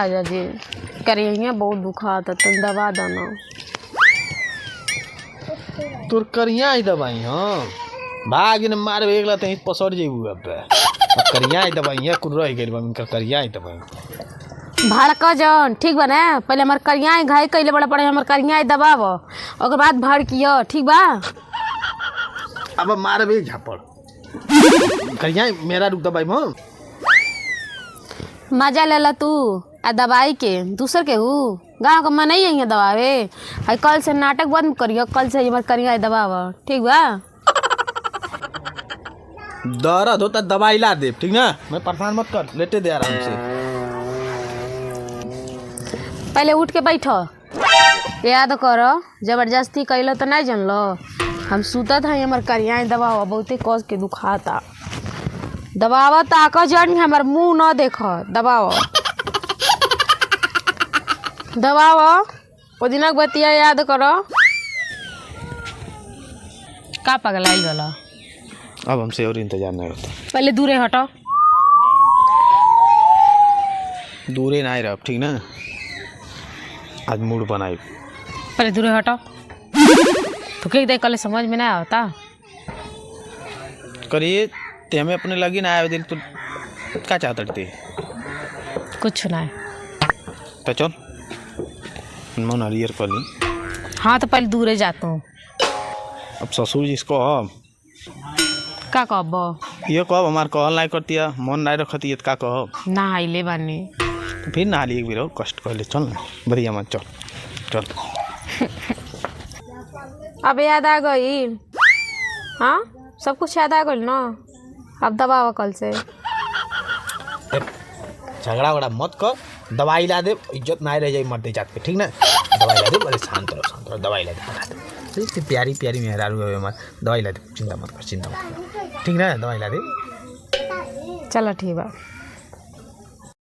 राजा जी करिया बहुत दुखाता तुम दवा दो ना। तोर करिया ही दवाई हाँ भाग न मार वेगला तहीं पसर जेबू अब करिया ही दवाई है कुल रह गेल इनका करिया ही दवाई भड़क जन ठीक बा ना पहले हमार करिया ही घाई कैले बड़ा पड़े हमार करिया ही दबाव ओकर बाद भड़कियो ठीक बा। अब मार वे झापड़ करिया मेरा रुक दवाई मां मजा ले ला तू आ दवाई के दूसर के हूँ गाँव का मन नहीं है दबावे आई कल से नाटक बंद करियो कल से हमार करिया दबाव ठीक बा। दर्द होता दवाई ला दे ठीक ना मैं परेशान मत कर लेटे दे आराम से। पहले उठ के बैठो याद करो जबरदस्ती कैलो तो नहीं जानलो हम सुतत है हमार करिया दबाव बहुते कस के दुखाता दबाव ताक जन हमार मुंह न देख दबाव दबाव ओ दिनक बतिया याद करो का पगलाइल वाला। अब हमसे और इंतजार नहीं होता पहले दूरे हटो दूरे ना रह ठीक ना आज मूड बनाई पहले दूरे हटो तो क्या देख कल समझ में नहीं आता करिए ते हमें अपने लगी ना आए दिल तो क्या चाहता थे कुछ नहीं तो चल मन हरियर कर ली। हाँ तो पहले दूरे जाता हूँ अब ससुर जी इसको का कहब ये कब हमार कहल नहीं करती है मन नहीं रखती है का कह नहाइले बानी तो फिर नहा ली एक बेर कष्ट कर ले चल ना बढ़िया मत चल चल अब याद आ गई हाँ सब कुछ याद आ गई ना अब दबाव कल से झगड़ा वगड़ा मत कर दवाई ला दे इज्जत ना रह जाए मरते जात पे ठीक ना दवाई ला दे बड़े शांत रहो दवाई ला दे प्यारी प्यारी मेहरारू है हमार दवाई ला दे चिंता मत कर ठीक ना दवाई ला दे चलो ठीक है।